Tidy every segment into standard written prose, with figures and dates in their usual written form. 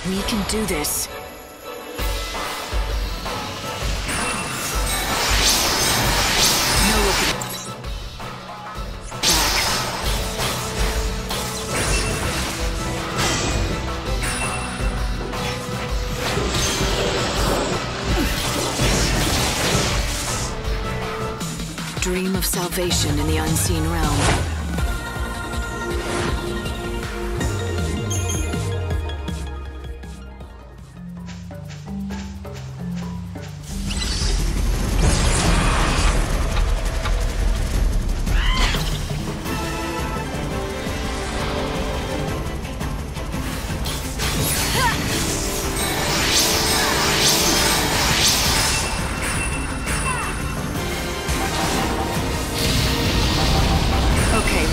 We can do this. No looking back. Dream of salvation in the unseen realm.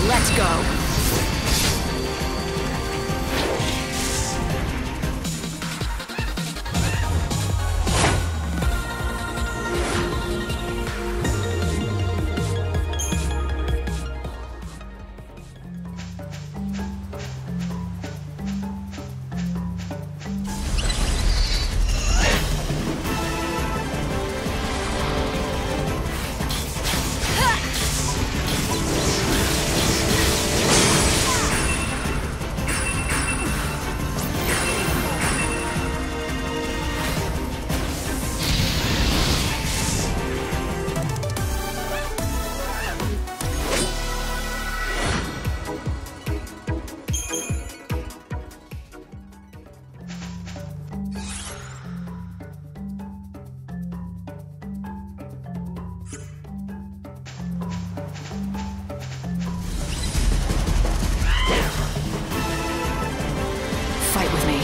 Let's go. Fight with me.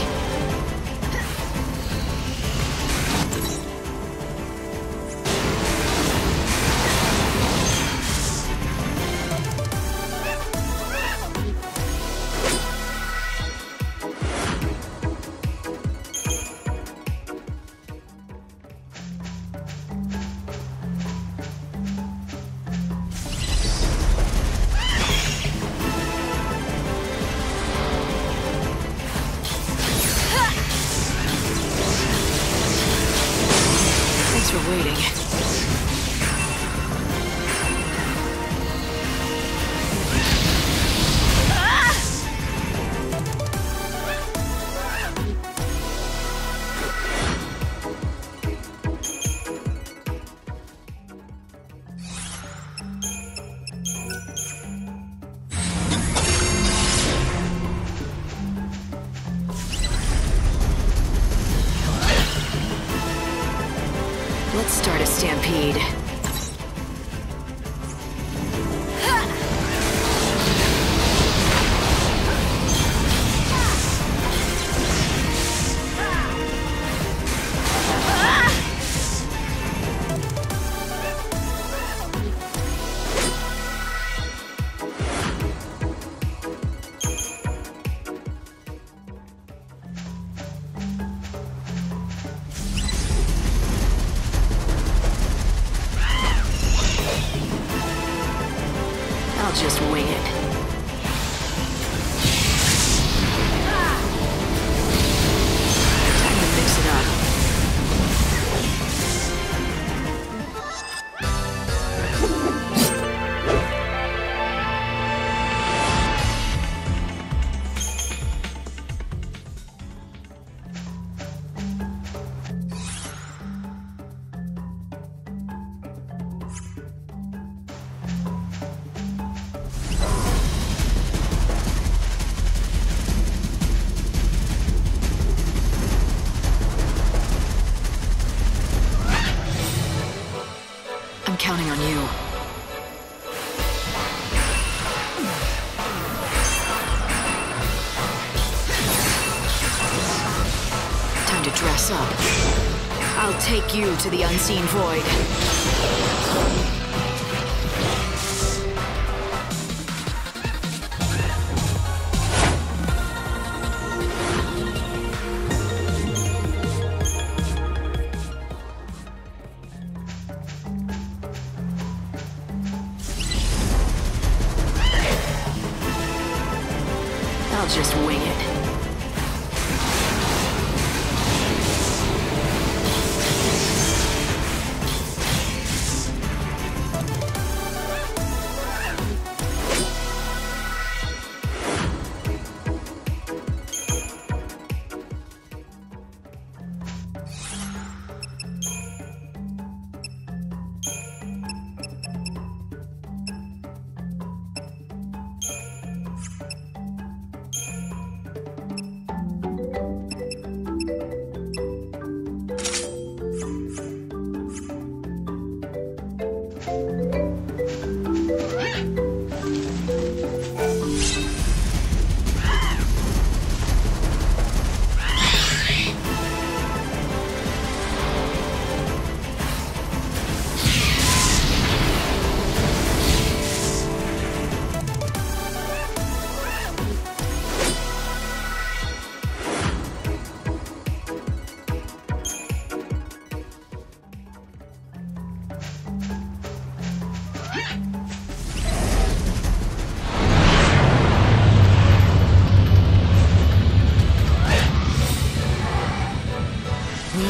Thanks for waiting. Let's start a stampede. I'll just wing it. Time to mix it up. I'm counting on you. Time to dress up. I'll take you to the unseen void. I'll just wing it.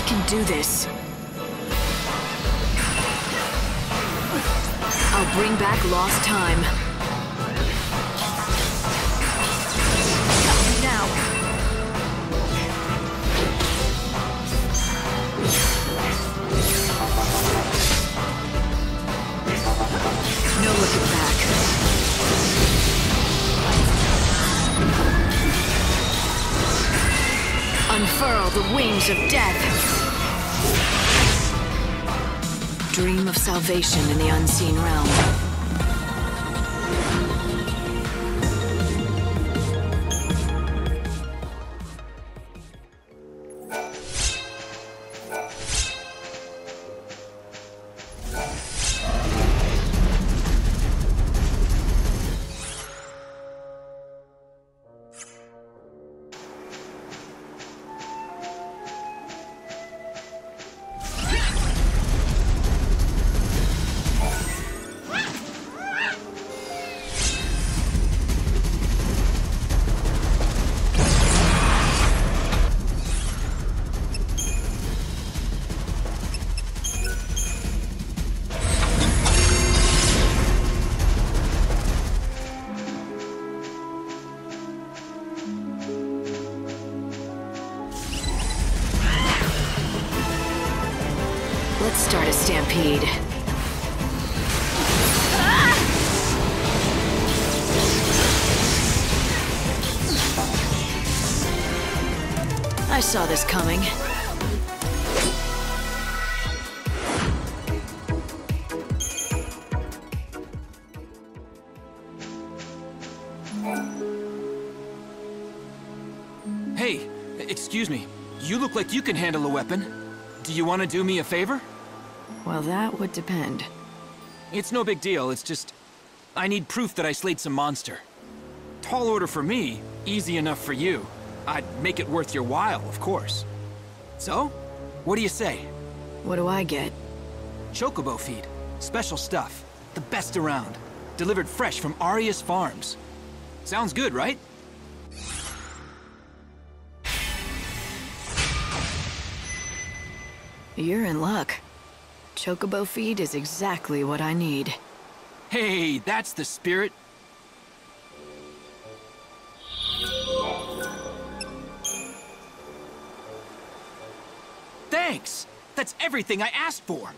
can do this. I'll bring back lost time. Now. No looking back. Unfurl the wings of death. Dream of salvation in the unseen realm. Let's start a stampede. I saw this coming. Hey, excuse me. You look like you can handle a weapon. Do you want to do me a favor? Well, that would depend. It's no big deal, it's just... I need proof that I slayed some monster. Tall order for me, easy enough for you. I'd make it worth your while, of course. So, what do you say? What do I get? Chocobo feed. Special stuff. The best around. Delivered fresh from Arius Farms. Sounds good, right? You're in luck. Chocobo feed is exactly what I need. Hey, that's the spirit. Thanks! That's everything I asked for.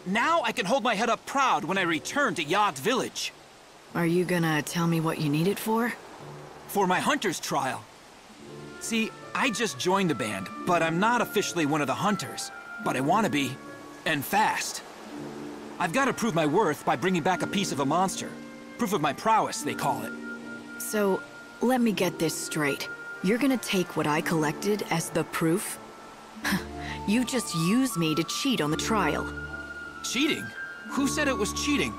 Now I can hold my head up proud when I return to Yogg Village. Are you gonna tell me what you need it for? For my hunter's trial. See, I just joined the band, but I'm not officially one of the hunters. But I want to be, and fast. I've got to prove my worth by bringing back a piece of a monster. Proof of my prowess, they call it. So, let me get this straight. You're gonna take what I collected as the proof? You just used me to cheat on the trial. Cheating? Who said it was cheating?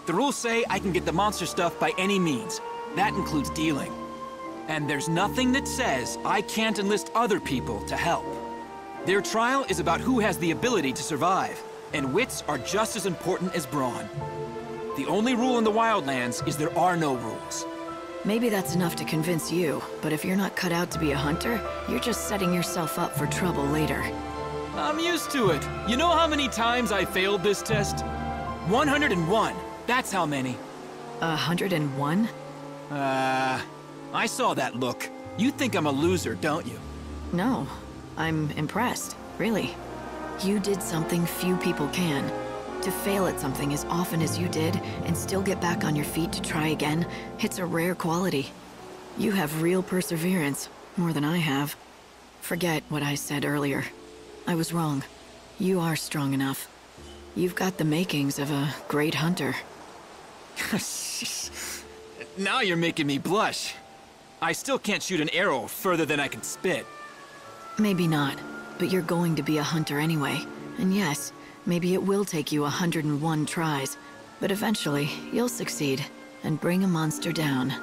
The rules say I can get the monster stuff by any means. That includes dealing. And there's nothing that says I can't enlist other people to help. Their trial is about who has the ability to survive, and wits are just as important as brawn. The only rule in the Wildlands is there are no rules. Maybe that's enough to convince you, but if you're not cut out to be a hunter, you're just setting yourself up for trouble later. I'm used to it. You know how many times I failed this test? 101. That's how many. 101? I saw that look. You think I'm a loser, don't you? No. I'm impressed, really. You did something few people can. To fail at something as often as you did, and still get back on your feet to try again, it's a rare quality. You have real perseverance, more than I have. Forget what I said earlier. I was wrong. You are strong enough. You've got the makings of a great hunter. Now you're making me blush. I still can't shoot an arrow further than I can spit. Maybe not, but you're going to be a hunter anyway. And yes, maybe it will take you 101 tries, but eventually you'll succeed and bring a monster down.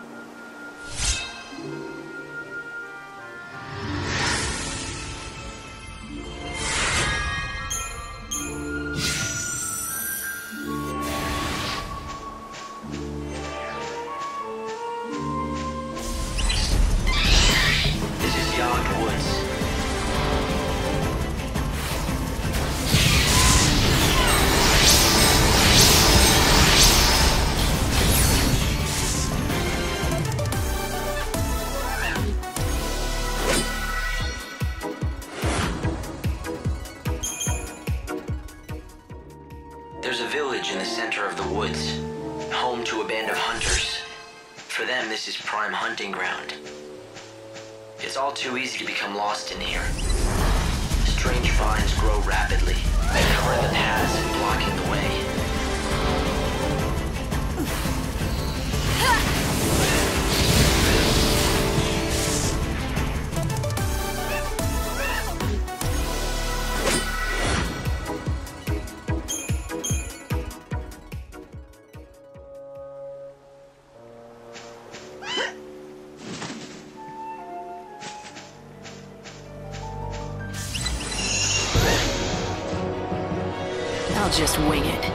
village in the center of the woods, home to a band of hunters. For them, this is prime hunting ground. It's all too easy to become lost in here. Strange vines grow rapidly, covering the paths and blocking the way. I'll just wing it.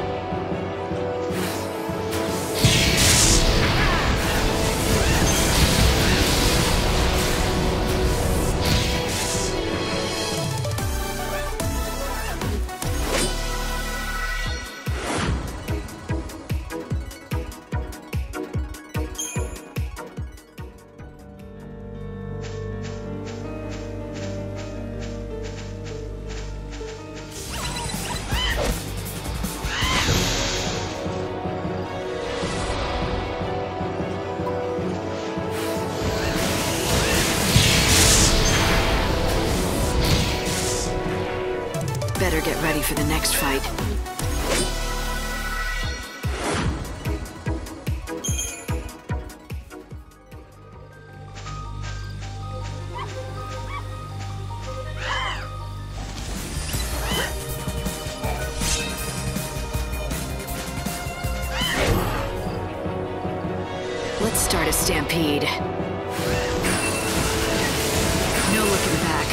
Better get ready for the next fight. Let's start a stampede. No looking back.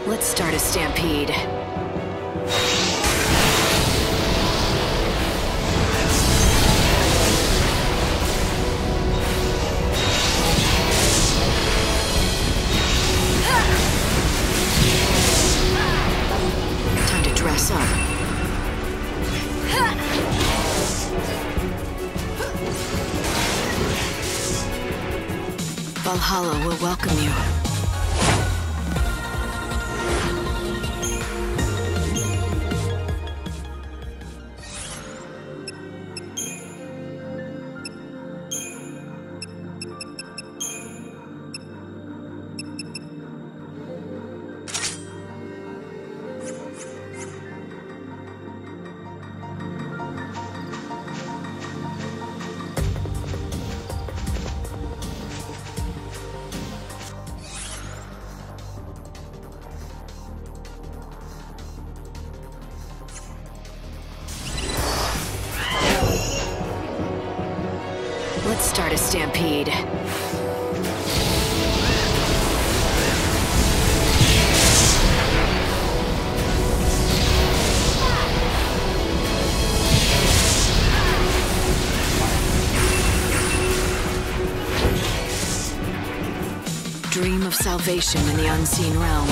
Let's start a stampede. Time to dress up. Valhalla will welcome you. Let's start a stampede. Dream of salvation in the unseen realm.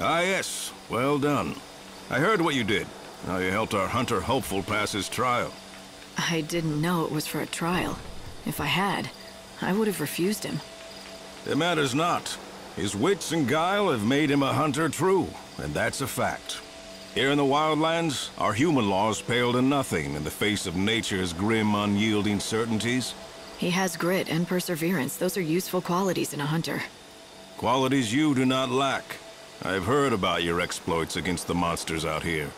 Ah, yes. Well done. I heard what you did. How you helped our hunter hopeful pass his trial. I didn't know it was for a trial. If I had, I would have refused him. It matters not. His wits and guile have made him a hunter true, and that's a fact. Here in the wildlands, our human laws pale to nothing in the face of nature's grim, unyielding certainties. He has grit and perseverance. Those are useful qualities in a hunter. Qualities you do not lack. I've heard about your exploits against the monsters out here.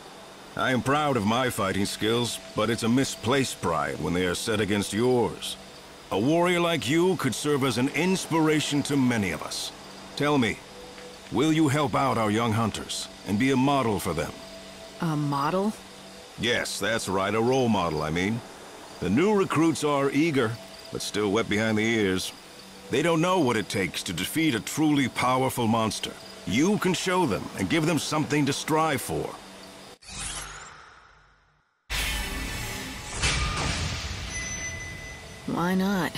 I am proud of my fighting skills, but it's a misplaced pride when they are set against yours. A warrior like you could serve as an inspiration to many of us. Tell me, will you help out our young hunters and be a model for them? A model? Yes, that's right, a role model, I mean. The new recruits are eager, but still wet behind the ears. They don't know what it takes to defeat a truly powerful monster. You can show them and give them something to strive for. Why not?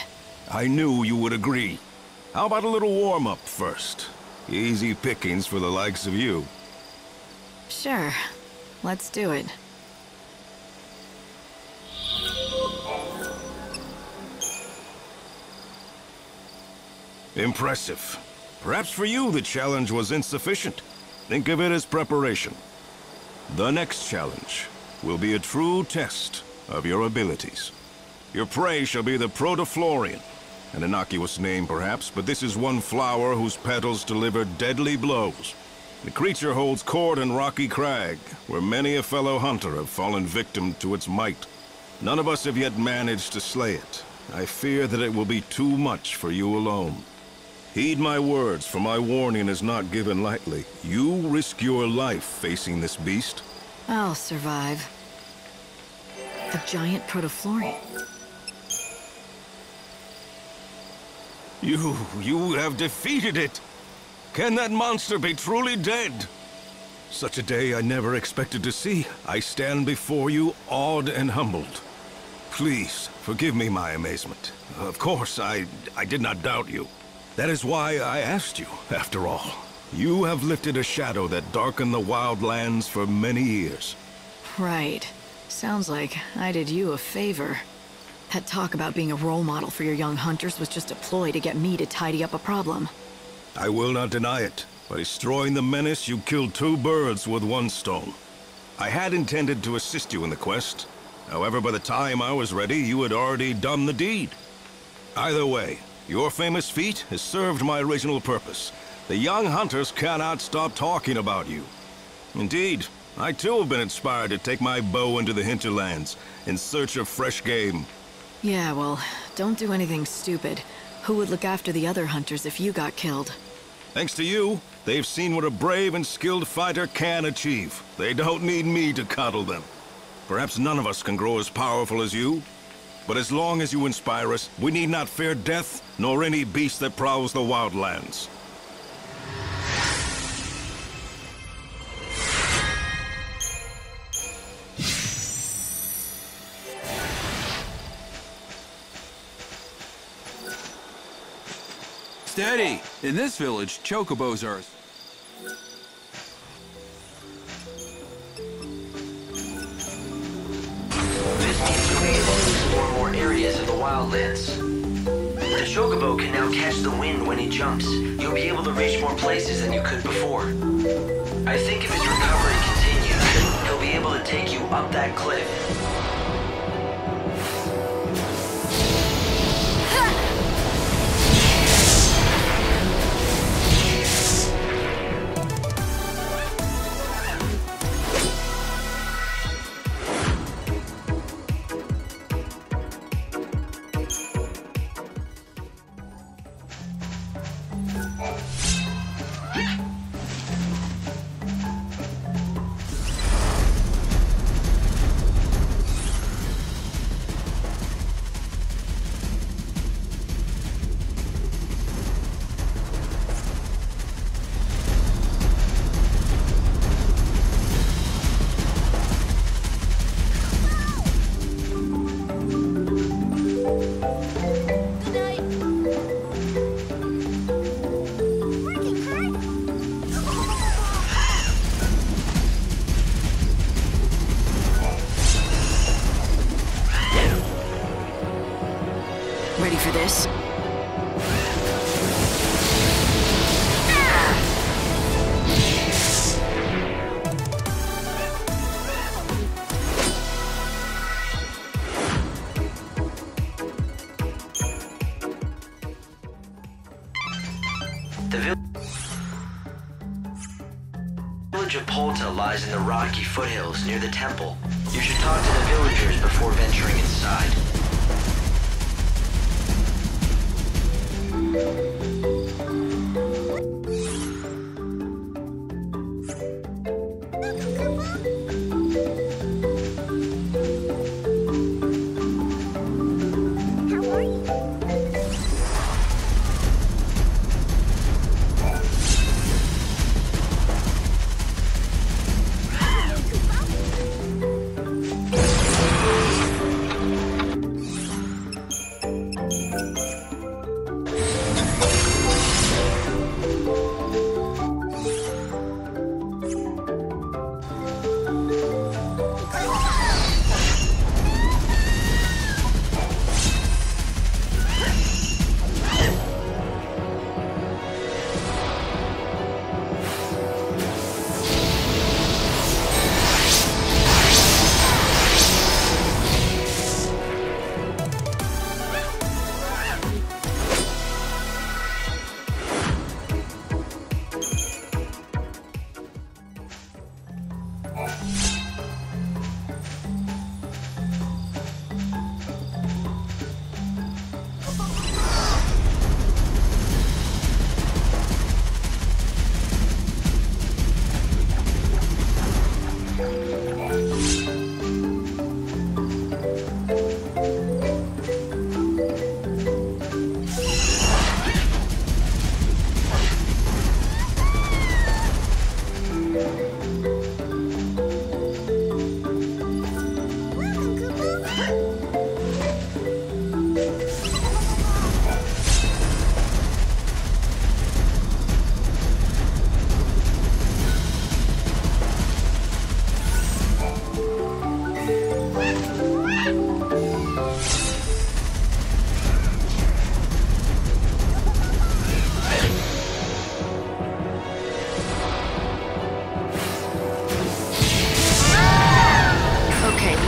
I knew you would agree. How about a little warm-up first? Easy pickings for the likes of you. Sure. Let's do it. Impressive. Perhaps for you the challenge was insufficient. Think of it as preparation. The next challenge will be a true test of your abilities. Your prey shall be the Protoflorian. An innocuous name perhaps, but this is one flower whose petals deliver deadly blows. The creature holds court in Rocky Crag, where many a fellow hunter have fallen victim to its might. None of us have yet managed to slay it. I fear that it will be too much for you alone. Heed my words, for my warning is not given lightly. You risk your life facing this beast. I'll survive. A giant Protoflorian. You have defeated it! Can that monster be truly dead? Such a day I never expected to see. I stand before you awed and humbled. Please, forgive me my amazement. Of course, I did not doubt you. That is why I asked you, after all. You have lifted a shadow that darkened the wildlands for many years. Right. Sounds like I did you a favor. That talk about being a role model for your young hunters was just a ploy to get me to tidy up a problem. I will not deny it. By destroying the menace, you killed two birds with one stone. I had intended to assist you in the quest. However, by the time I was ready, you had already done the deed. Either way, your famous feat has served my original purpose. The young hunters cannot stop talking about you. Indeed, I too have been inspired to take my bow into the hinterlands in search of fresh game. Yeah, well, don't do anything stupid. Who would look after the other hunters if you got killed? Thanks to you, they've seen what a brave and skilled fighter can achieve. They don't need me to coddle them. Perhaps none of us can grow as powerful as you, but as long as you inspire us, we need not fear death, nor any beast that prowls the wildlands. Steady! In this village, chocobos are... This means you'll be able to explore more areas of the wildlands. The chocobo can now catch the wind when he jumps. You'll be able to reach more places than you could before. I think if his recovery continues, he'll be able to take you up that cliff. for this. The village of Polta lies in the rocky foothills near the temple. You should talk to the villagers before venturing inside.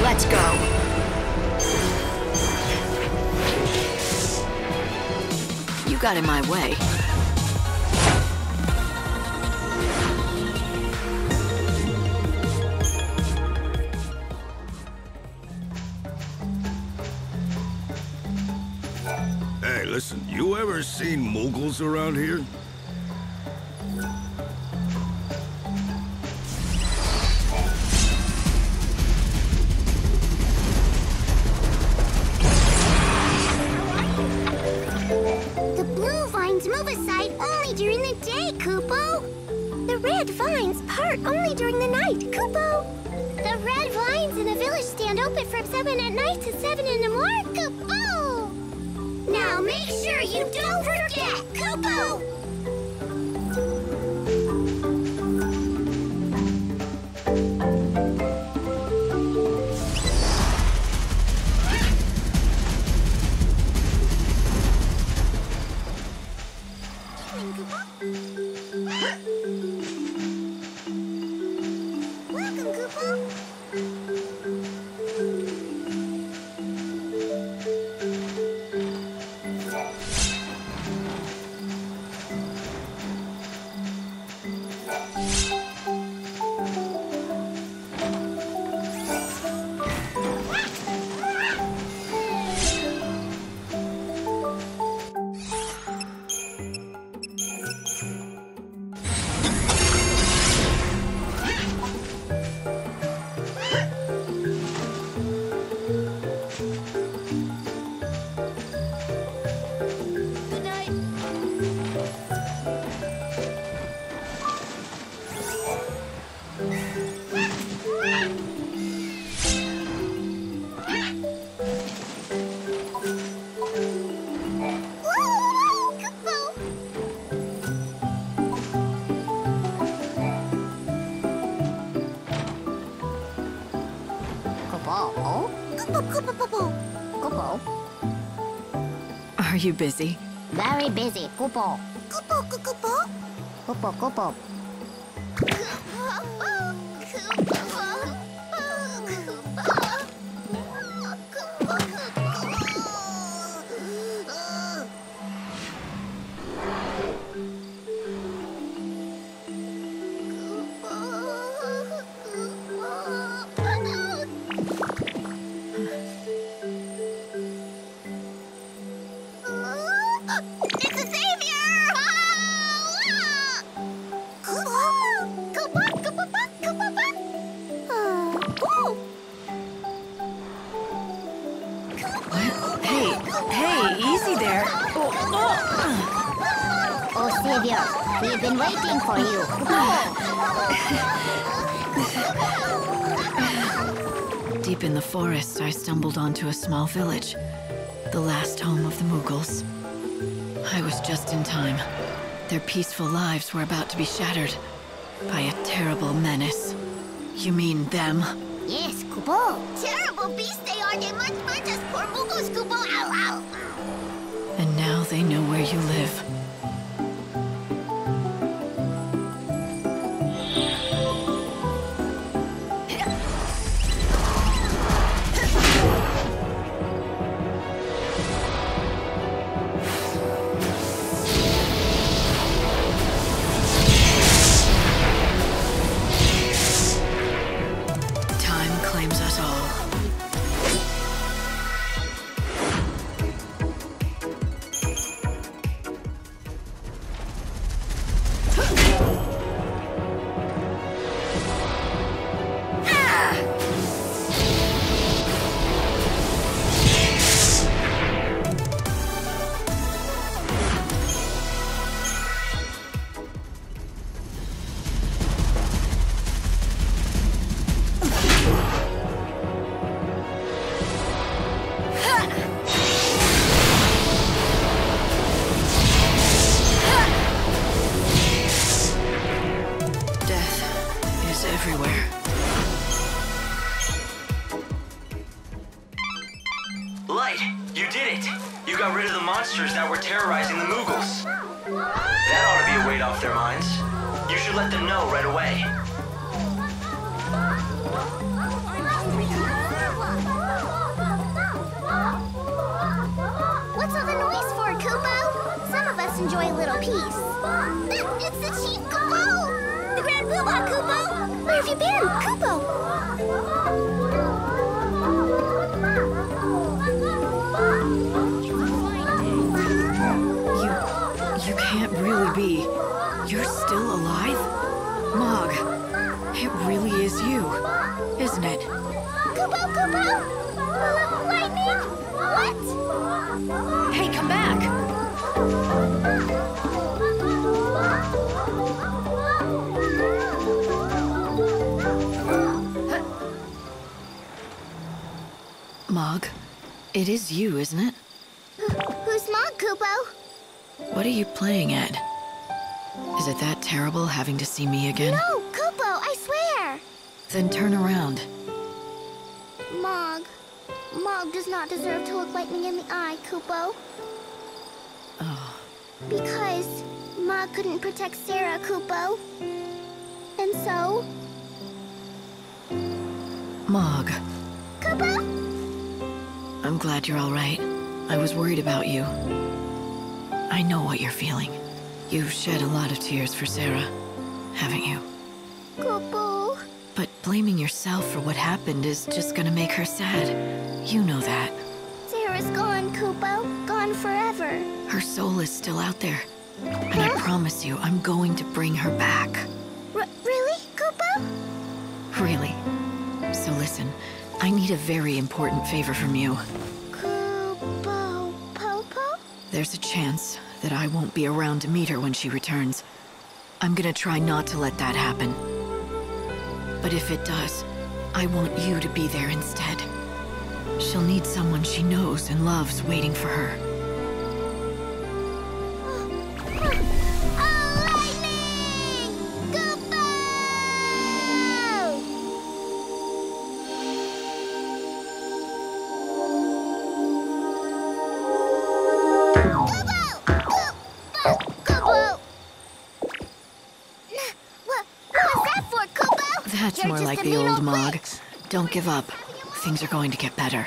Let's go. You got in my way. Hey, listen, you ever seen moguls around here? During the day, Kupo. The red vines part only during the night, Kupo. The red vines in the village stand open from 7 at night to 7 in the morning, Kupo. Now make sure you don't forget, Kupo. Are you busy? Very busy, Kupo. Kupo, Kupo. Kupo, Kupo. It's a savior! What? Hey, easy there. Oh, savior, we've been waiting for you. Deep in the forest, I stumbled onto a small village. The last home of the Mughals. I was just in time. Their peaceful lives were about to be shattered by a terrible menace. You mean them? Yes, Kupo. Terrible beasts they are! They must punch us poor Mugos, Kupo! Ow, ow! And now they know where you live. Time claims us all. Death is everywhere. Light, you did it! You got rid of the monsters that were terrorizing the Mughals. That ought to be a weight off their minds. You should let them know right away. What's all the noise for, Kupo? Some of us enjoy a little peace. It's the Chief Kupo! The Grand Poobah, Kupo! Where have you been, Kupo? You can't really be. You're still alive? Mog, it really is you, isn't it? Kupo, Kupo! Lightning? What? Hey, come back! Mog, it is you, isn't it? Who's Mog, Kupo? What are you playing at? Is it that terrible having to see me again? No, Kupo, I swear! Then turn around. Mog. Mog does not deserve to look lightning in the eye, Kupo. Oh, Because Mog couldn't protect Sarah, Kupo. And so... Mog, Kupo? I'm glad you're all right. I was worried about you. I know what you're feeling. You've shed a lot of tears for Sarah, haven't you? Kupo. But blaming yourself for what happened is just gonna make her sad. You know that. Sarah's gone, Kupo. Gone forever. Her soul is still out there. And I promise you, I'm going to bring her back. Really, Kupo? Really. So listen, I need a very important favor from you. Kupo. Popo? There's a chance that I won't be around to meet her when she returns. I'm gonna try not to let that happen. But if it does, I want you to be there instead. She'll need someone she knows and loves waiting for her. Oh, lightning! Kupo! like the old Mog. Don't give up. Things are going to get better.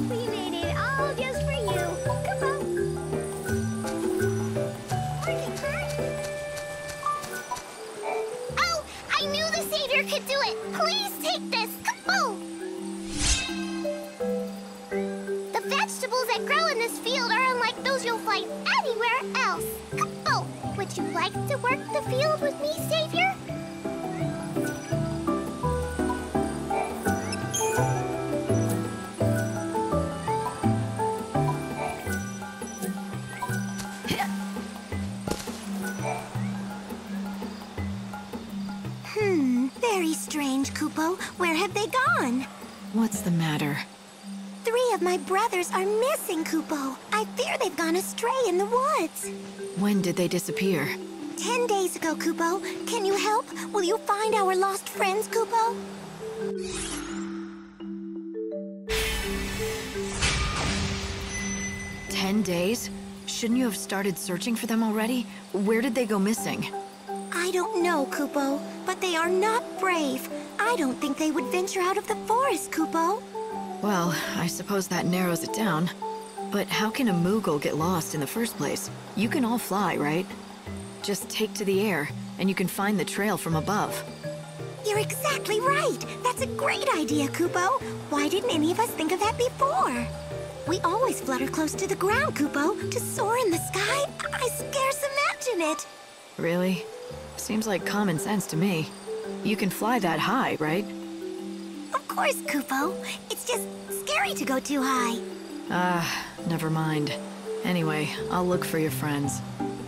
We made it all just for you. Kupo. Oh, I knew the Savior could do it. Please take this. Kupo. The vegetables that grow in this field are unlike those you'll find anywhere else. Kupo, would you like to work the field with me, Savior? Very strange, Kupo. Where have they gone? What's the matter? 3 of my brothers are missing, Kupo. I fear they've gone astray in the woods. When did they disappear? 10 days ago, Kupo. Can you help? Will you find our lost friends, Kupo? "10 days? Shouldn't you have started searching for them already? Where did they go missing?" I don't know, Kupo, but they are not brave. I don't think they would venture out of the forest, Kupo. Well, I suppose that narrows it down. But how can a Moogle get lost in the first place? You can all fly, right? Just take to the air, and you can find the trail from above. You're exactly right. That's a great idea, Kupo. Why didn't any of us think of that before? We always flutter close to the ground, Kupo. To soar in the sky? I scarce imagine it. Really? Seems like common sense to me. You can fly that high, right? Of course, Kupo. It's just scary to go too high. Never mind. Anyway, I'll look for your friends.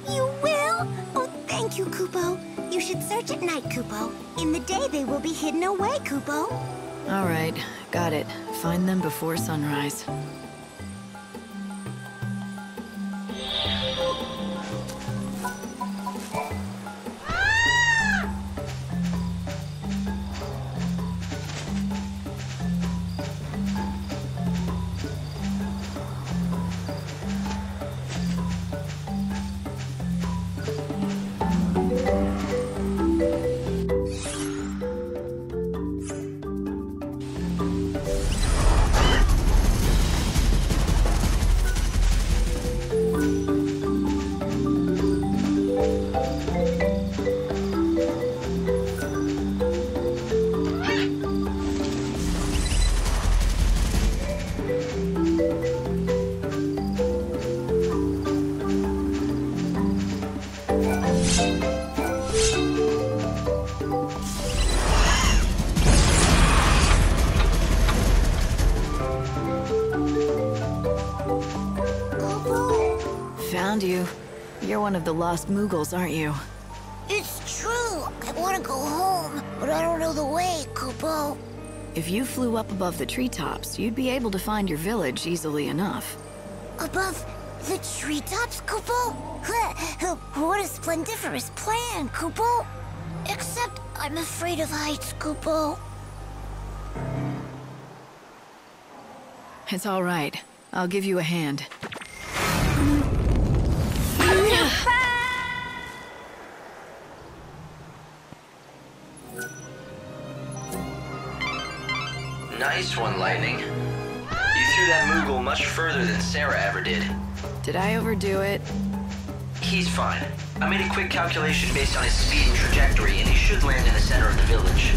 You will? Oh, thank you, Kupo. You should search at night, Kupo. In the day, they will be hidden away, Kupo. All right, got it. Find them before sunrise. Found you. You're one of the lost Moogles, aren't you? It's true. I want to go home, but I don't know the way, Kupo. If you flew up above the treetops, you'd be able to find your village easily enough. Above the treetops, Kupo? What a splendiferous plan, Kupo. Except I'm afraid of heights, Kupo. It's all right. I'll give you a hand. Nice one, Lightning. You threw that Moogle much further than Sarah ever did. Did I overdo it? He's fine. I made a quick calculation based on his speed and trajectory, and he should land in the center of the village.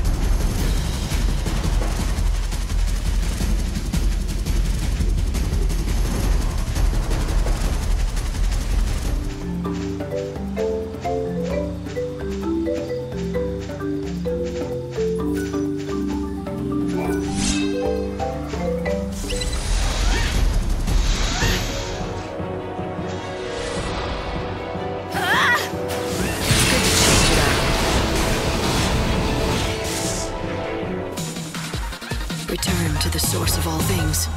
source of all things.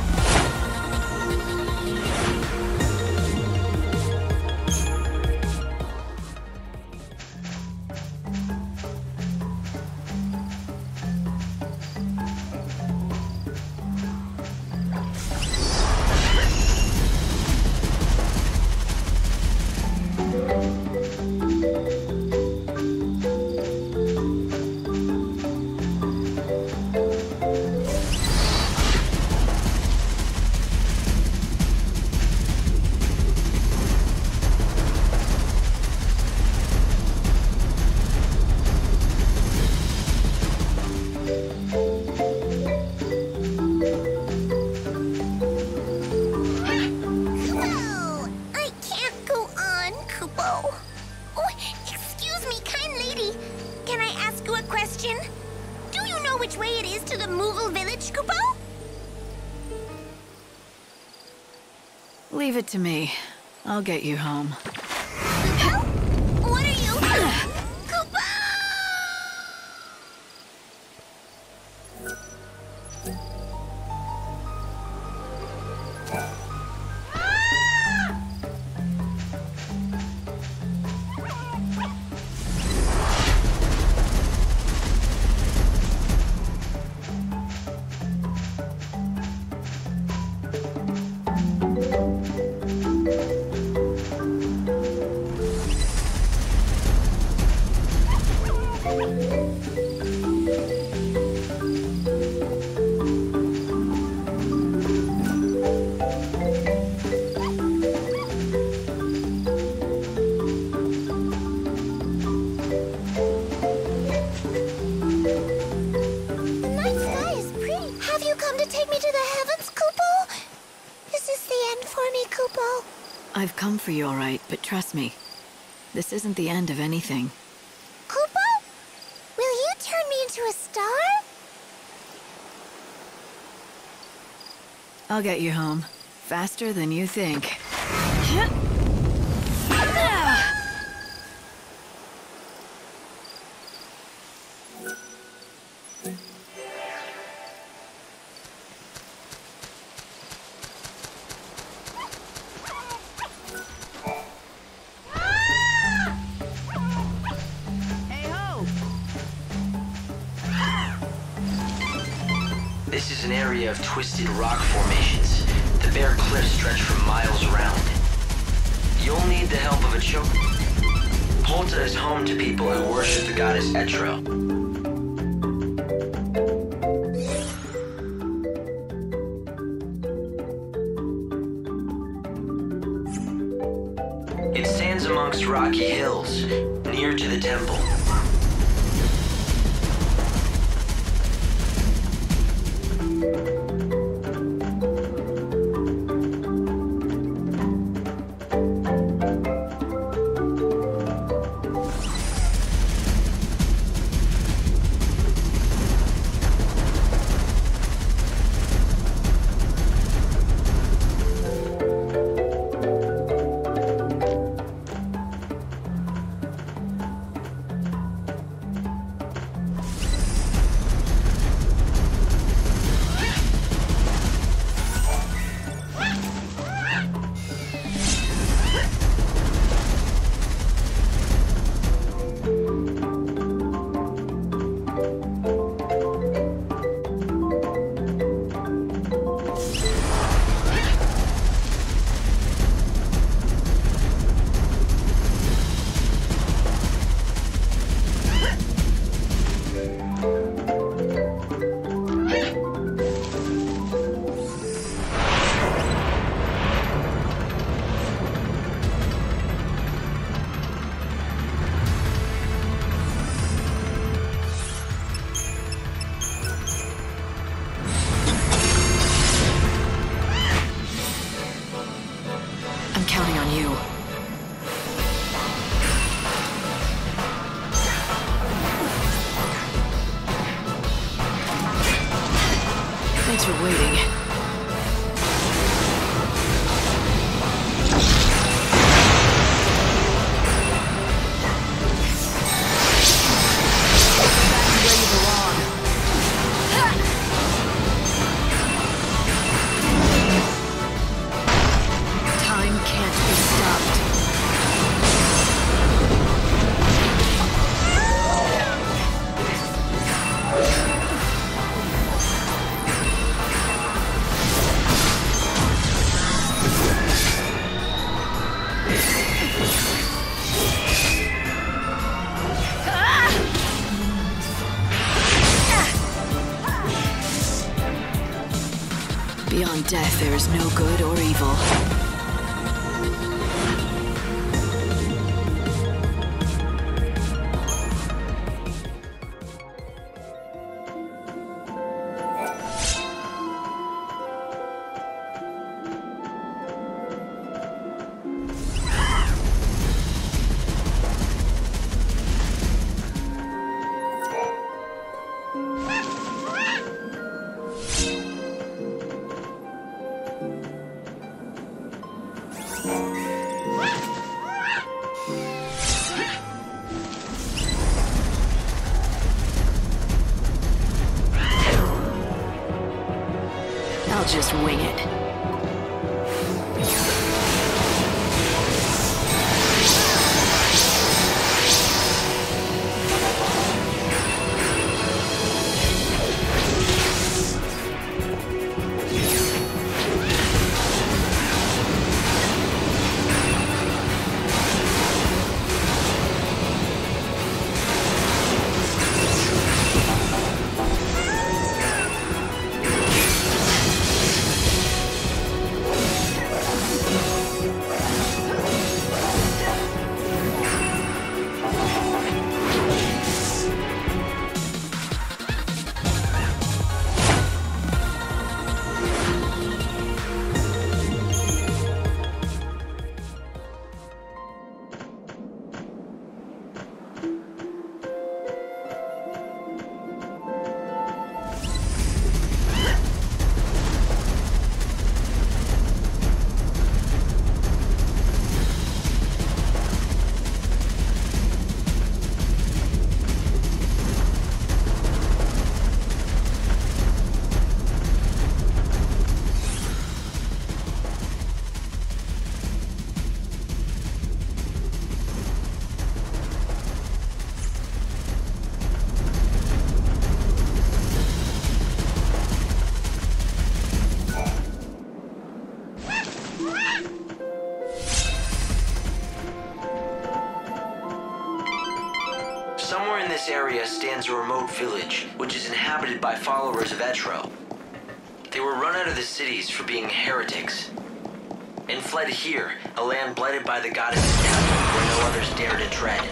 Leave it to me. I'll get you home. What are you? Koopa! I've come for you, all right, but trust me, this isn't the end of anything. Koopa? Will you turn me into a star? I'll get you home. Faster than you think. This is an area of twisted rock formations. The bare cliffs stretch for miles around. You'll need the help of a choke. Polta is home to people who worship the goddess Etro. It stands amongst rocky hills, near to the temple. I'm counting on you. Thanks for waiting. Back where you belong. death, there is no good or evil. I'll just wing it. Somewhere in this area stands a remote village, which is inhabited by followers of XIII. They were run out of the cities for being heretics, and fled here, a land blighted by the goddess's capital where no others dare to tread.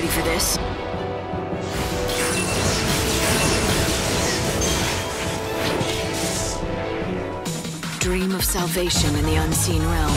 Ready for this? Dream of salvation in the unseen realm.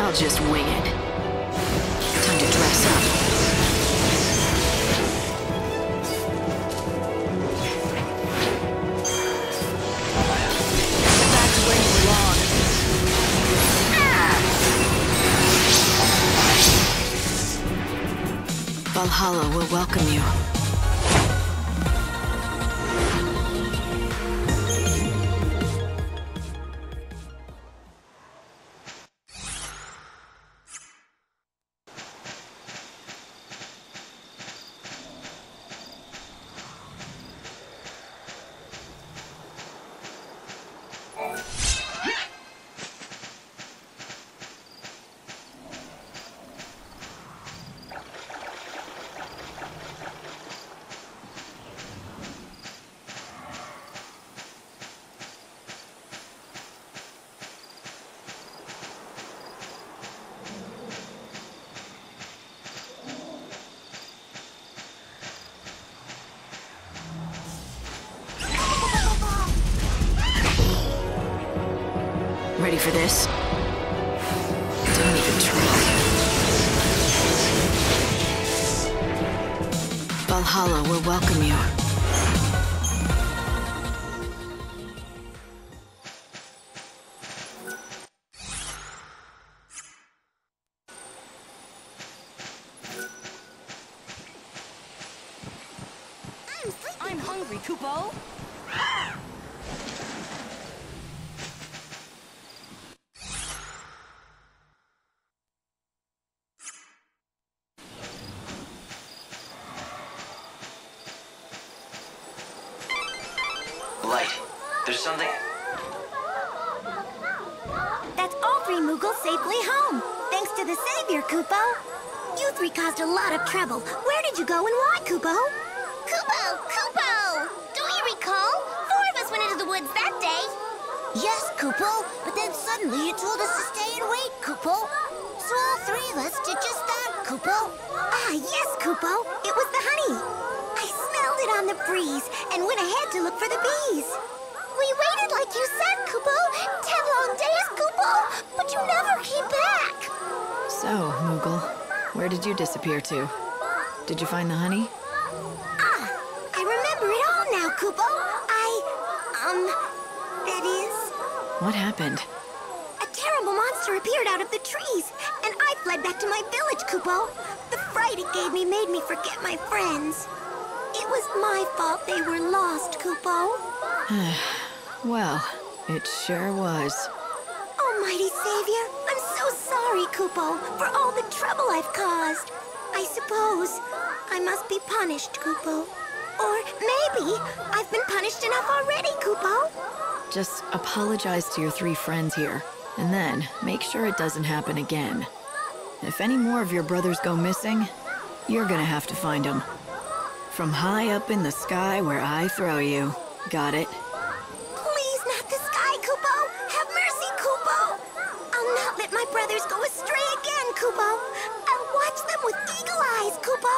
I'll just wing it. Time to dress up. Back to where you belong. Valhalla will welcome you. Ready for this? Don't even try. Valhalla will welcome you. I'm hungry, Kupo. Light, there's something... That's all three Moogles safely home. Thanks to the Savior, Kupo. You three caused a lot of trouble. Where did you go and why, Kupo? Kupo! Do you recall? 4 of us went into the woods that day. Yes, Kupo, but then suddenly you told us to stay and wait, Kupo. So all 3 of us did just that, Kupo. Ah, yes, Kupo. It was the honey. I smelled the breeze and went ahead to look for the bees. We waited like you said, Kupo. 10 long days, Kupo, but you never came back. So, Moogle, where did you disappear to? Did you find the honey? I remember it all now, Kupo. That is... What happened? A terrible monster appeared out of the trees, and I fled back to my village, Kupo. The fright it gave me made me forget my friends. It was my fault they were lost, Kupo. Well, it sure was. Almighty Savior, I'm so sorry, Kupo, for all the trouble I've caused. I suppose I must be punished, Kupo. Or maybe I've been punished enough already, Kupo. Just apologize to your 3 friends here, and then make sure it doesn't happen again. If any more of your brothers go missing, you're gonna have to find them. From high up in the sky where I throw you. Got it? Please, not the sky, Kupo! Have mercy, Kupo! I'll not let my brothers go astray again, Kupo! I'll watch them with eagle eyes, Kupo!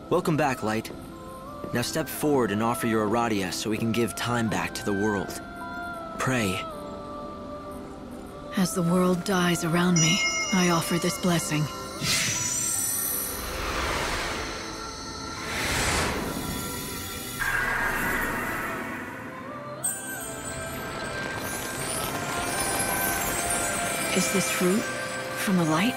Welcome back, Light. Now step forward and offer your Aradia so we can give time back to the world. Pray. As the world dies around me, I offer this blessing. Is this fruit from the light?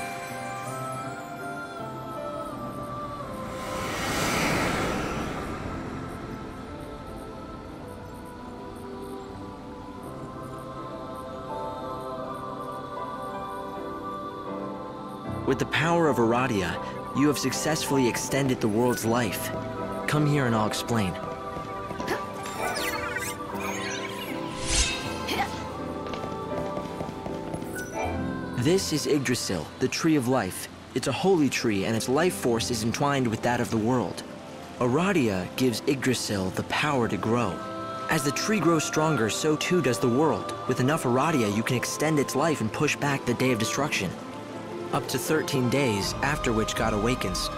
With the power of Aradia, you have successfully extended the world's life. Come here and I'll explain. This is Yggdrasil, the Tree of Life. It's a holy tree and its life force is entwined with that of the world. Aradia gives Yggdrasil the power to grow. As the tree grows stronger, so too does the world. With enough Aradia, you can extend its life and push back the Day of Destruction. Up to 13 days, after which God awakens.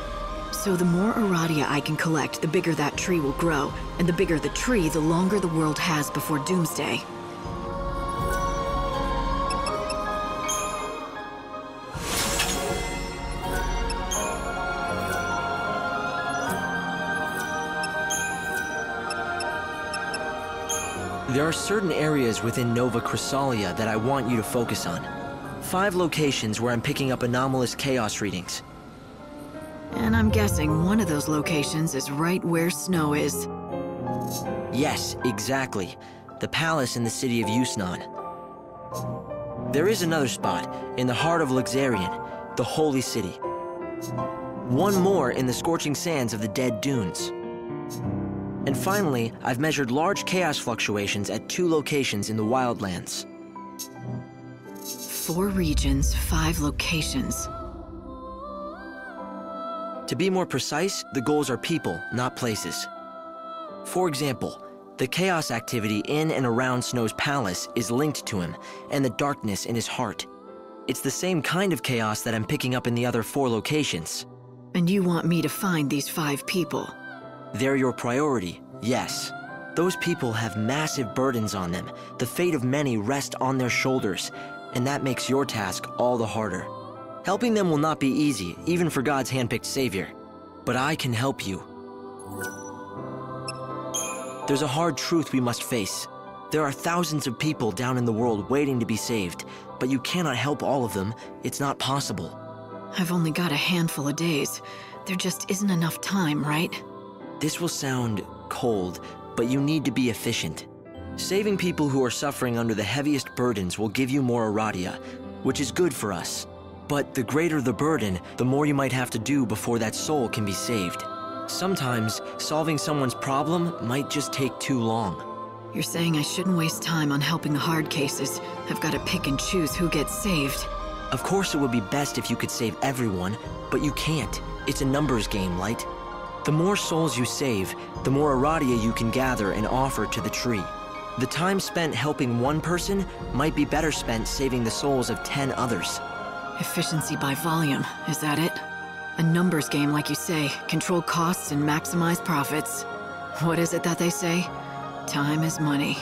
So the more Aradia I can collect, the bigger that tree will grow. And the bigger the tree, the longer the world has before Doomsday. There are certain areas within Nova Chrysalia that I want you to focus on. 5 locations where I'm picking up anomalous chaos readings. And I'm guessing one of those locations is right where Snow is. Yes, exactly. The palace in the city of Yusnan. There is another spot, in the heart of Luxarian, the holy city. One more in the scorching sands of the Dead Dunes. And finally, I've measured large chaos fluctuations at 2 locations in the Wildlands. 4 regions, 5 locations. To be more precise, the goals are people, not places. For example, the chaos activity in and around Snow's palace is linked to him, and the darkness in his heart. It's the same kind of chaos that I'm picking up in the other 4 locations. And you want me to find these 5 people? They're your priority, yes. Those people have massive burdens on them. The fate of many rests on their shoulders, and that makes your task all the harder. Helping them will not be easy, even for God's handpicked savior. But I can help you. There's a hard truth we must face. There are thousands of people down in the world waiting to be saved, but you cannot help all of them. It's not possible. I've only got a handful of days. There just isn't enough time, right? This will sound cold, but you need to be efficient. Saving people who are suffering under the heaviest burdens will give you more Aradia, which is good for us. But the greater the burden, the more you might have to do before that soul can be saved. Sometimes, solving someone's problem might just take too long. You're saying I shouldn't waste time on helping the hard cases. I've got to pick and choose who gets saved. Of course it would be best if you could save everyone, but you can't. It's a numbers game, Light. The more souls you save, the more Aradia you can gather and offer to the tree. The time spent helping one person might be better spent saving the souls of 10 others. Efficiency by volume, is that it? A numbers game, like you say. Control costs and maximize profits. What is it that they say? Time is money.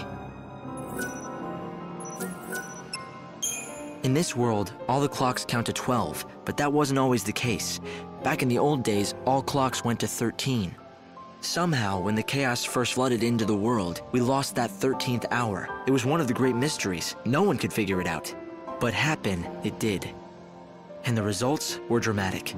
In this world, all the clocks count to 12, but that wasn't always the case. Back in the old days, all clocks went to 13. Somehow, when the chaos first flooded into the world, we lost that 13th hour. It was one of the great mysteries. No one could figure it out. But happen, it did. And the results were dramatic.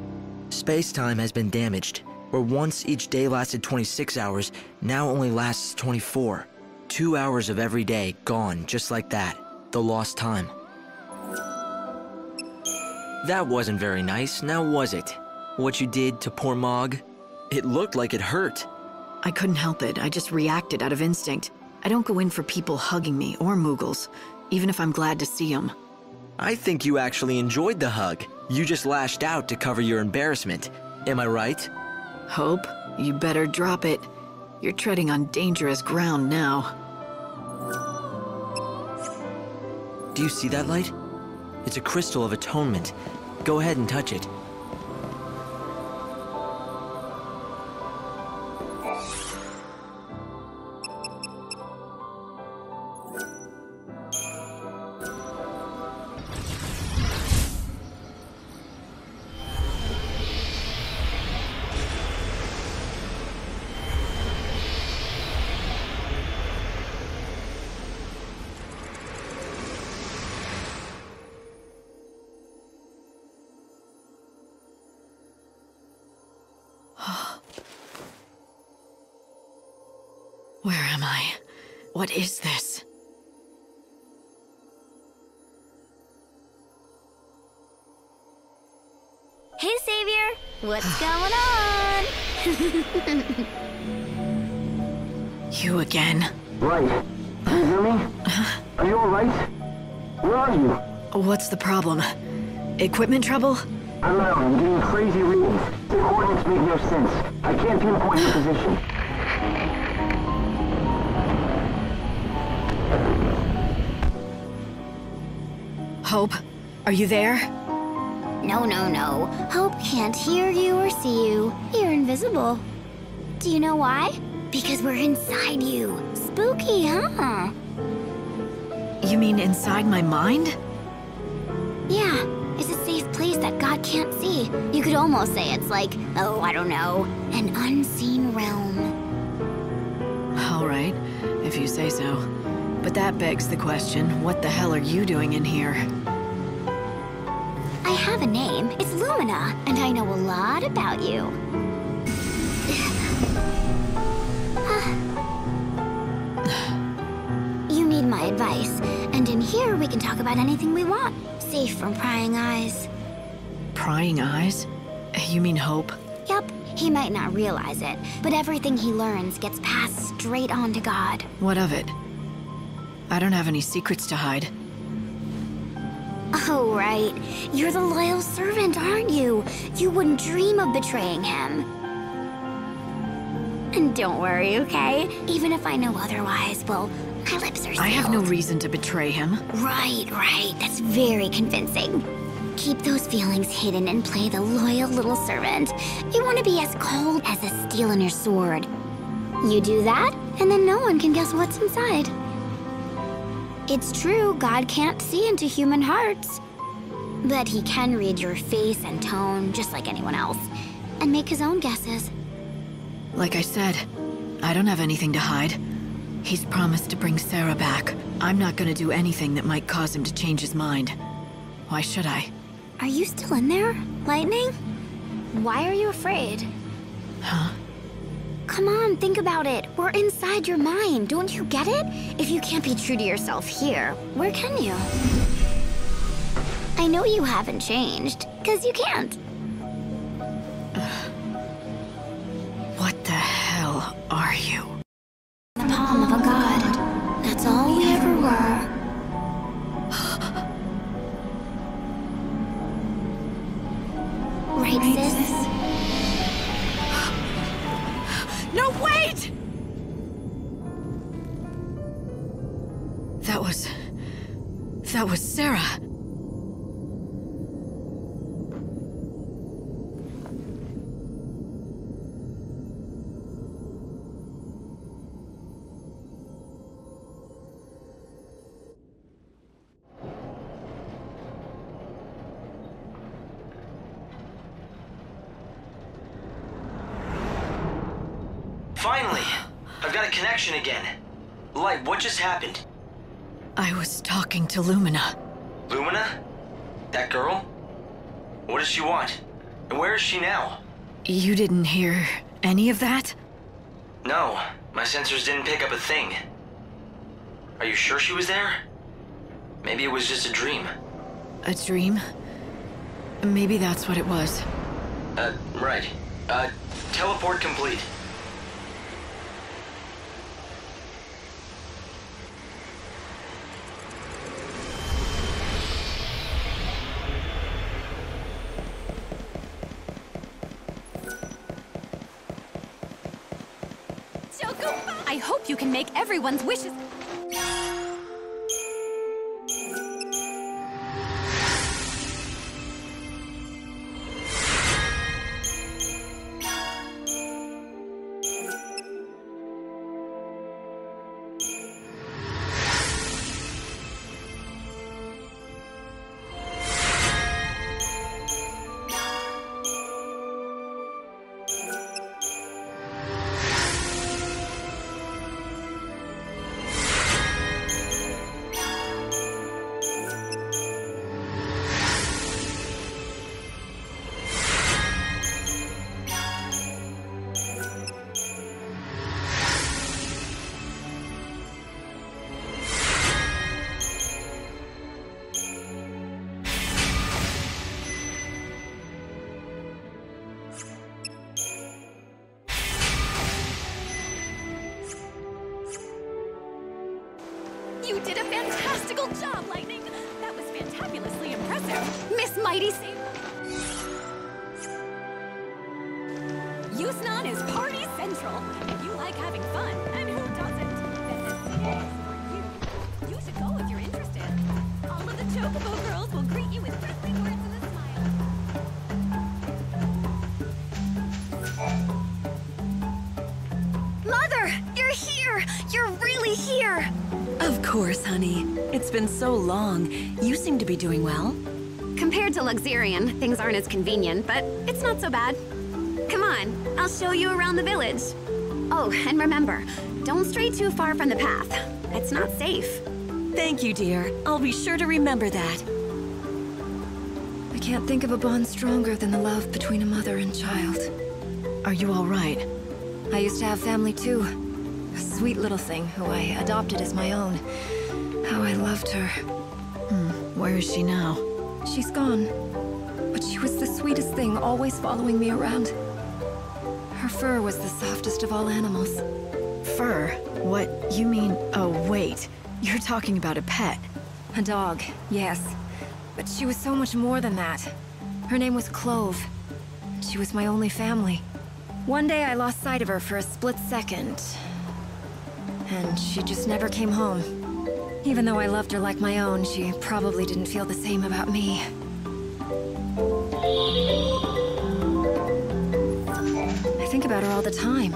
Space-time has been damaged. Where once each day lasted 26 hours, now only lasts 24. 2 hours of every day gone just like that. The lost time. That wasn't very nice, now was it? What you did to poor Mog? It looked like it hurt. I couldn't help it. I just reacted out of instinct. I don't go in for people hugging me or Moogles, even if I'm glad to see them. I think you actually enjoyed the hug. You just lashed out to cover your embarrassment. Am I right? Hope, you better drop it. You're treading on dangerous ground now. Do you see that light? It's a crystal of atonement. Go ahead and touch it. Where am I? What is this? Hey, Savior! What's going on? You again? Right. Can you hear me? Are you alright? Where are you? What's the problem? Equipment trouble? I'm out. I'm getting crazy readings. The coordinates make no sense. I can't pinpoint your position. Hope, are you there? No. Hope can't hear you or see you. You're invisible. Do you know why? Because we're inside you. Spooky, huh? You mean inside my mind? Yeah, it's a safe place that God can't see. You could almost say it's like, oh, I don't know, an unseen realm. All right, if you say so. But that begs the question, what the hell are you doing in here? I have a name. It's Lumina, and I know a lot about you. You need my advice, and in here we can talk about anything we want, safe from prying eyes. Prying eyes? You mean Hope? Yup, he might not realize it, but everything he learns gets passed straight on to God. What of it? I don't have any secrets to hide. Oh, right. You're the loyal servant, aren't you? You wouldn't dream of betraying him. And don't worry, okay? Even if I know otherwise, well, my lips are sealed. I have no reason to betray him. Right. That's very convincing. Keep those feelings hidden and play the loyal little servant. You want to be as cold as a steel in your sword. You do that, and then no one can guess what's inside. It's true, God can't see into human hearts. But he can read your face and tone, just like anyone else, and make his own guesses. Like I said, I don't have anything to hide. He's promised to bring Sarah back. I'm not gonna do anything that might cause him to change his mind. Why should I? Are you still in there, Lightning? Why are you afraid? Huh? Come on, think about it. We're inside your mind. Don't you get it? If you can't be true to yourself here, where can you? I know you haven't changed, because you can't. What the hell are you? The palm of a god. That's all we ever were. Right, sis? No, wait! That was Sarah. Finally! I've got a connection again. Light, what just happened? I was talking to Lumina. Lumina? That girl? What does she want? And where is she now? You didn't hear any of that? No, my sensors didn't pick up a thing. Are you sure she was there? Maybe it was just a dream. A dream? Maybe that's what it was. Right. Teleport complete. I hope you can make everyone's wishes. You did a fantastical job, Lightning! That was fantabulously impressive! Miss Mighty Yusnan is Party Central! If you like having fun, and who doesn't, then this is for you. You should go if you're interested. All of the Chocobo girls will greet you with friendly words and a smile. Mother! You're here! You're really here! Of course, honey. It's been so long. You seem to be doing well. Compared to Luxurian, things aren't as convenient, but it's not so bad. Come on, I'll show you around the village. Oh, and remember, don't stray too far from the path. It's not safe. Thank you, dear. I'll be sure to remember that. I can't think of a bond stronger than the love between a mother and child. Are you all right? I used to have family too. A sweet little thing who I adopted as my own. How I loved her. Where is she now? She's gone. But she was the sweetest thing, always following me around. Her fur was the softest of all animals. Fur? What? You mean... Oh, wait. You're talking about a pet. A dog, yes. But she was so much more than that. Her name was Clove. She was my only family. One day I lost sight of her for a split second. And she just never came home. Even though I loved her like my own, she probably didn't feel the same about me. I think about her all the time.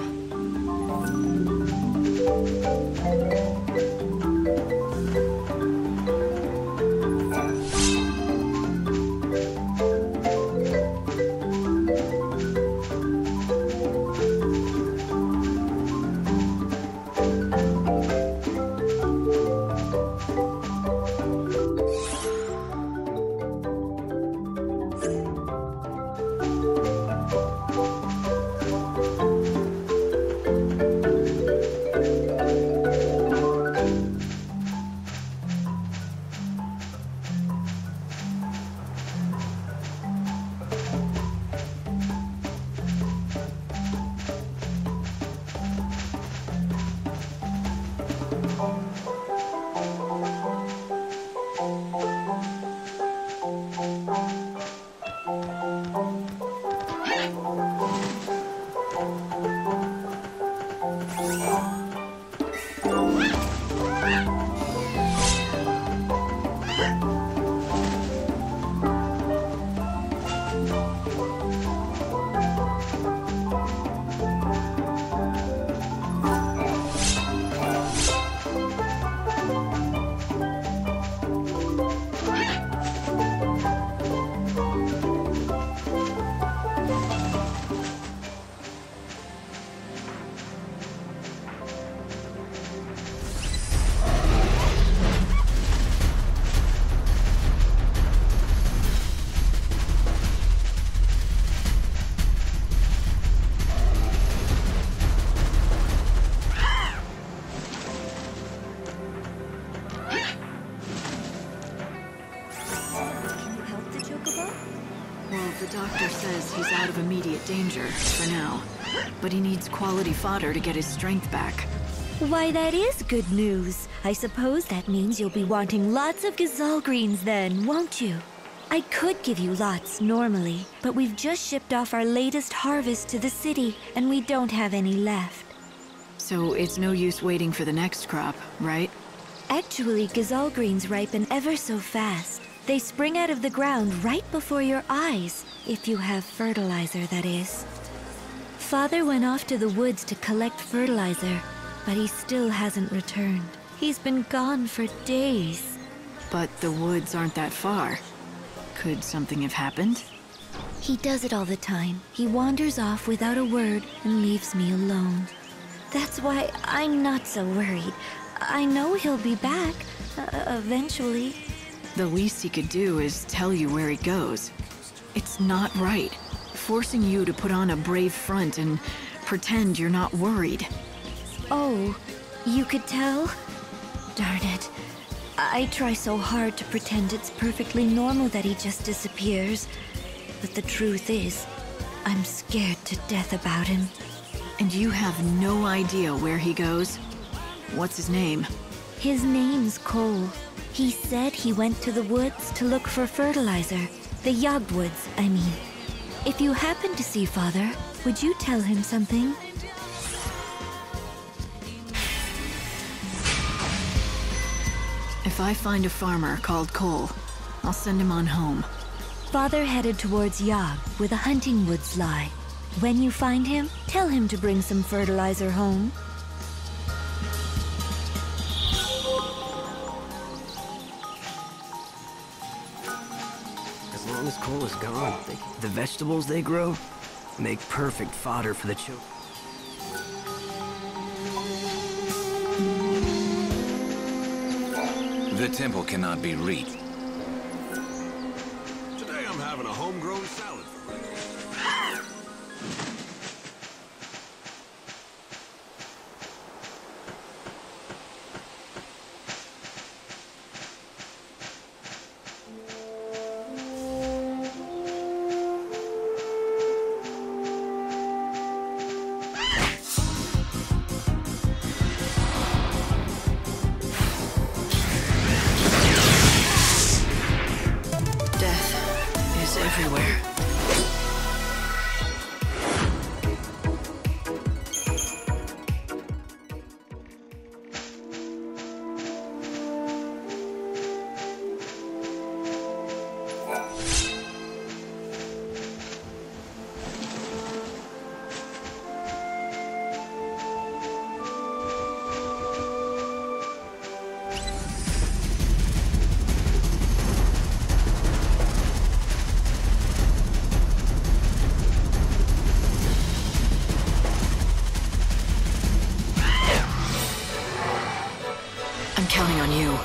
of immediate danger, for now. But he needs quality fodder to get his strength back. Why, that is good news. I suppose that means you'll be wanting lots of gazelle greens then, won't you? I could give you lots normally, but we've just shipped off our latest harvest to the city, and we don't have any left. So it's no use waiting for the next crop, right? Actually, gazelle greens ripen ever so fast. They spring out of the ground right before your eyes, if you have fertilizer, that is. Father went off to the woods to collect fertilizer, but he still hasn't returned. He's been gone for days. But the woods aren't that far. Could something have happened? He does it all the time. He wanders off without a word and leaves me alone. That's why I'm not so worried. I know he'll be back, eventually. The least he could do is tell you where he goes. It's not right. Forcing you to put on a brave front and pretend you're not worried. Oh, you could tell? Darn it. I try so hard to pretend it's perfectly normal that he just disappears. But the truth is, I'm scared to death about him. And you have no idea where he goes? What's his name? His name's Cole. He said he went to the woods to look for fertilizer. The Yogwoods, I mean. If you happen to see Father, would you tell him something? If I find a farmer called Cole, I'll send him on home. Father headed towards Yog, where the hunting woods lie. When you find him, tell him to bring some fertilizer home. As long as Cole is gone, the vegetables they grow make perfect fodder for the children. The temple cannot be reached. Today I'm having a homegrown salad for breakfast. Everywhere. Counting on you.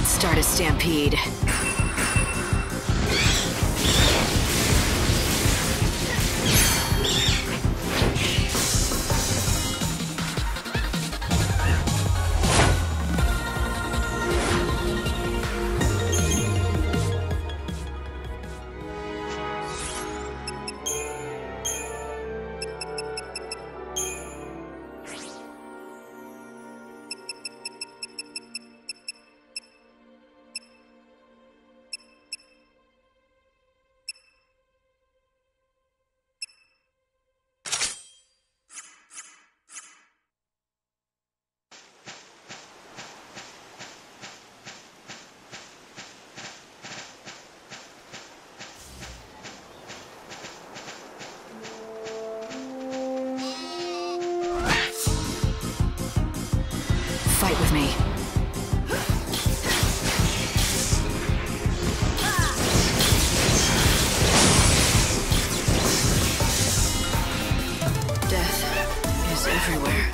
Let's start a stampede. Fight with me. Death is everywhere.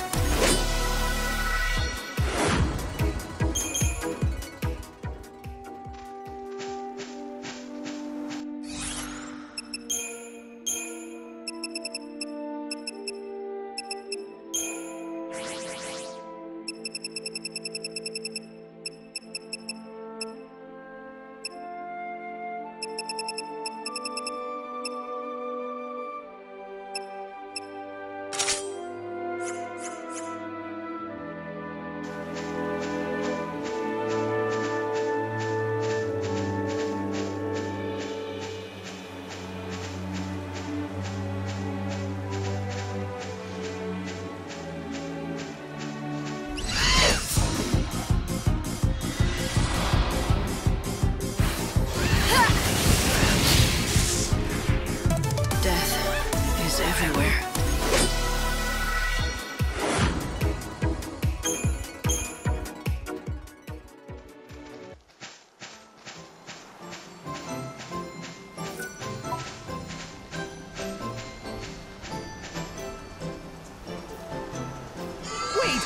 Everywhere.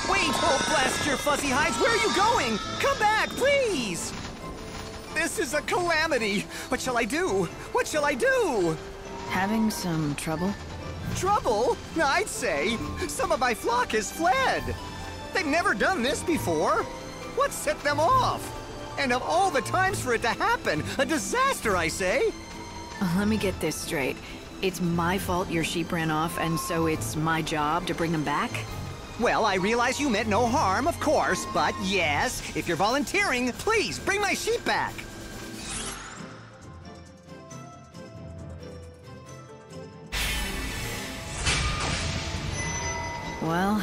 Wait! Oh, blast your fuzzy hides! Where are you going? Come back, please! This is a calamity! What shall I do? What shall I do? Having some trouble? Trouble? I'd say. Some of my flock has fled. They've never done this before. What set them off? And of all the times for it to happen, a disaster, I say. Let me get this straight. It's my fault your sheep ran off, and so it's my job to bring them back? Well, I realize you meant no harm, of course, but yes, if you're volunteering, please bring my sheep back. Well,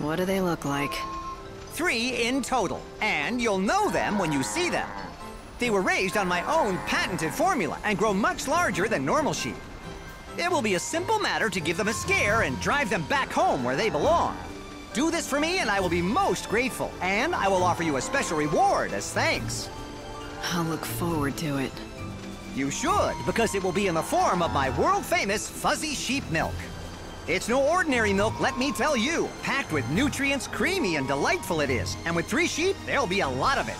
what do they look like? 3 in total, and you'll know them when you see them. They were raised on my own patented formula and grow much larger than normal sheep. It will be a simple matter to give them a scare and drive them back home where they belong. Do this for me and I will be most grateful, and I will offer you a special reward as thanks. I'll look forward to it. You should, because it will be in the form of my world-famous fuzzy sheep milk. It's no ordinary milk, let me tell you. Packed with nutrients, creamy and delightful it is. And with 3 sheep, there'll be a lot of it.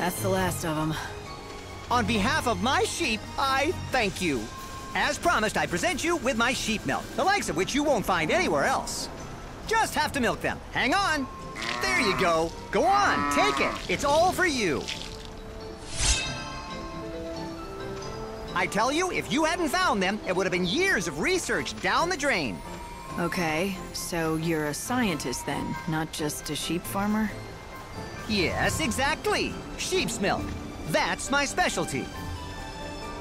That's the last of them. On behalf of my sheep, I thank you. As promised, I present you with my sheep milk, the likes of which you won't find anywhere else. Just have to milk them. Hang on. There you go. Go on, take it. It's all for you. I tell you, if you hadn't found them, it would have been years of research down the drain. Okay, so you're a scientist then, not just a sheep farmer? Yes, exactly. Sheep's milk. That's my specialty.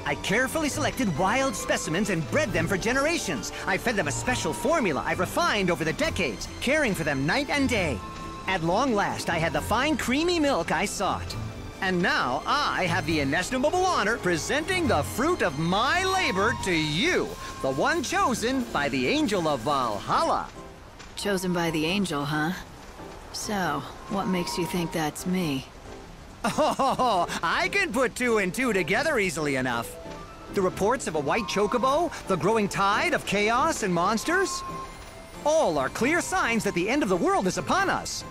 I carefully selected wild specimens and bred them for generations. I fed them a special formula I've refined over the decades, caring for them night and day. At long last, I had the fine, creamy milk I sought. And now, I have the inestimable honor presenting the fruit of my labor to you, the one chosen by the Angel of Valhalla. Chosen by the Angel, huh? So, what makes you think that's me? Oh, I can put two and two together easily enough. The reports of a white chocobo, the growing tide of chaos and monsters, all are clear signs that the end of the world is upon us.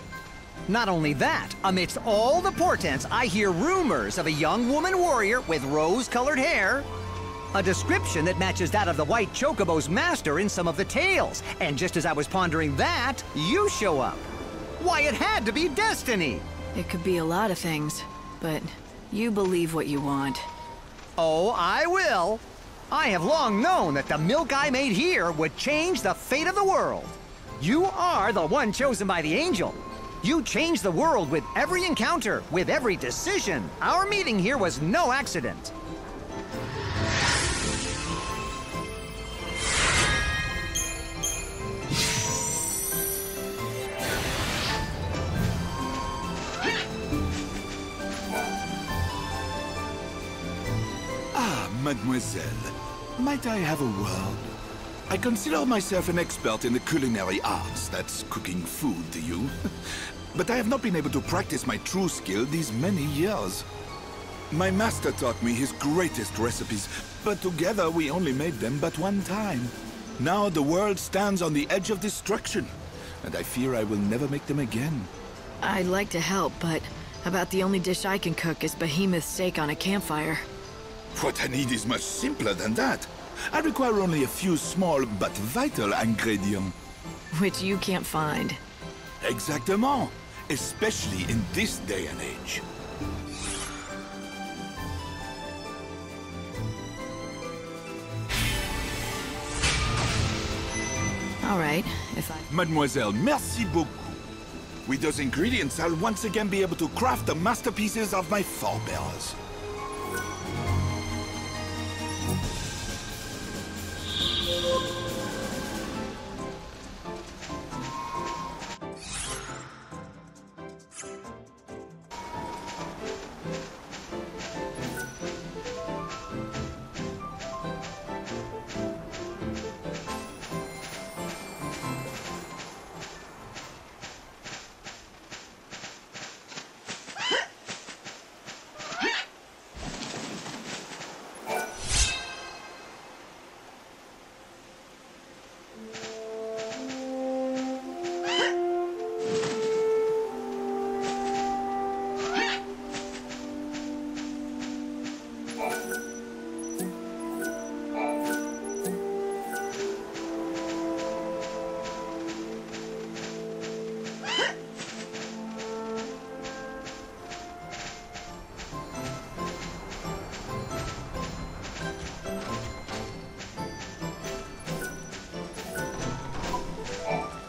Not only that, amidst all the portents, I hear rumors of a young woman warrior with rose-colored hair, a description that matches that of the white chocobo's master in some of the tales. And just as I was pondering that, you show up. Why, it had to be destiny! It could be a lot of things, but you believe what you want. Oh, I will. I have long known that the milk I made here would change the fate of the world. You are the one chosen by the Angel. You changed the world with every encounter, with every decision. Our meeting here was no accident. Ah, mademoiselle. Might I have a word? I consider myself an expert in the culinary arts. That's cooking food to you. But I have not been able to practice my true skill these many years. My master taught me his greatest recipes, but together we only made them but one time. Now the world stands on the edge of destruction, and I fear I will never make them again. I'd like to help, but about the only dish I can cook is behemoth steak on a campfire. What I need is much simpler than that. I require only a few small but vital ingredients. Which you can't find. Exactement. Especially in this day and age. All right, if I... Mademoiselle, merci beaucoup. With those ingredients, I'll once again be able to craft the masterpieces of my forebears.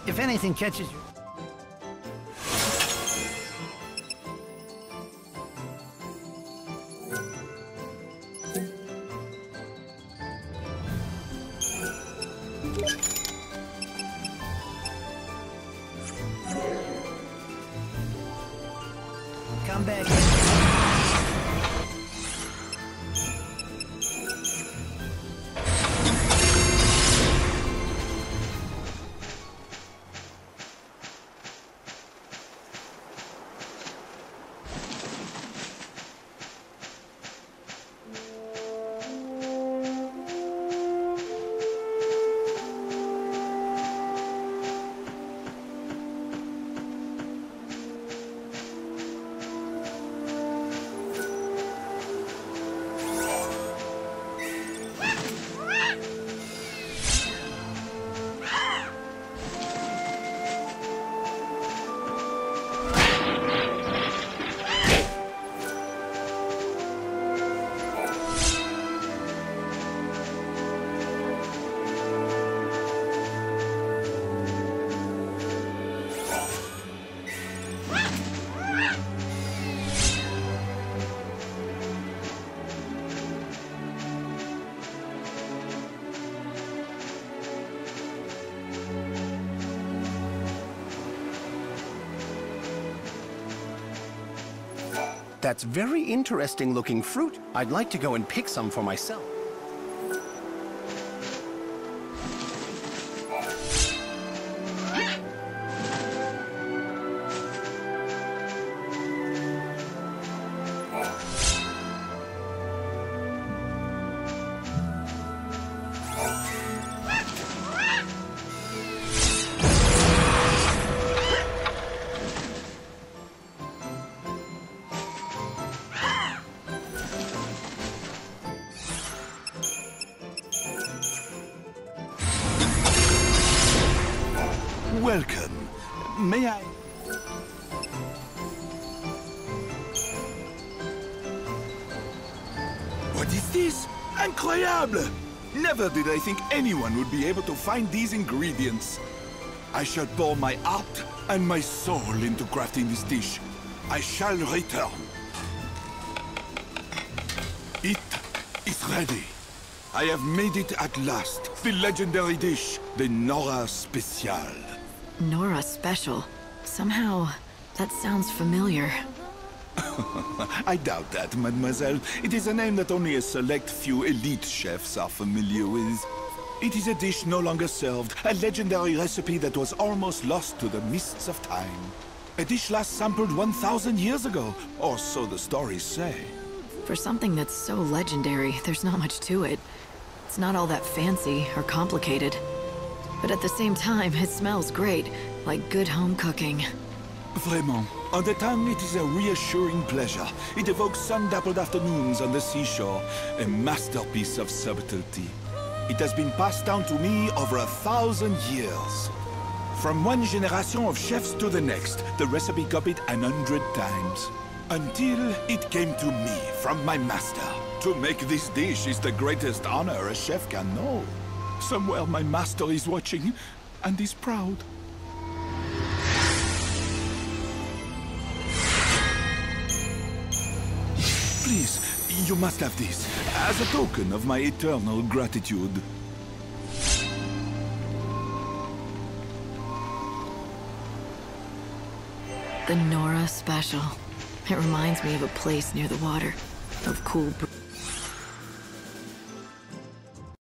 If anything catches you... Come back. That's very interesting looking fruit. I'd like to go and pick some for myself. Welcome. May I? What is this? Incroyable! Never did I think anyone would be able to find these ingredients. I shall pour my heart and my soul into crafting this dish. I shall return. It is ready. I have made it at last. The legendary dish, the Nora Special. Nora Special. Somehow, that sounds familiar. I doubt that, mademoiselle. It is a name that only a select few elite chefs are familiar with. It is a dish no longer served, a legendary recipe that was almost lost to the mists of time. A dish last sampled 1,000 years ago, or so the stories say. For something that's so legendary, there's not much to it. It's not all that fancy or complicated. But at the same time, it smells great, like good home cooking. Vraiment. On the tongue, it is a reassuring pleasure. It evokes sun-dappled afternoons on the seashore, a masterpiece of subtlety. It has been passed down to me over 1,000 years. From one generation of chefs to the next, the recipe copied 100 times. Until it came to me from my master. To make this dish is the greatest honor a chef can know. Somewhere my master is watching, and is proud. Please, you must have this, as a token of my eternal gratitude. The Nora Special. It reminds me of a place near the water, of cool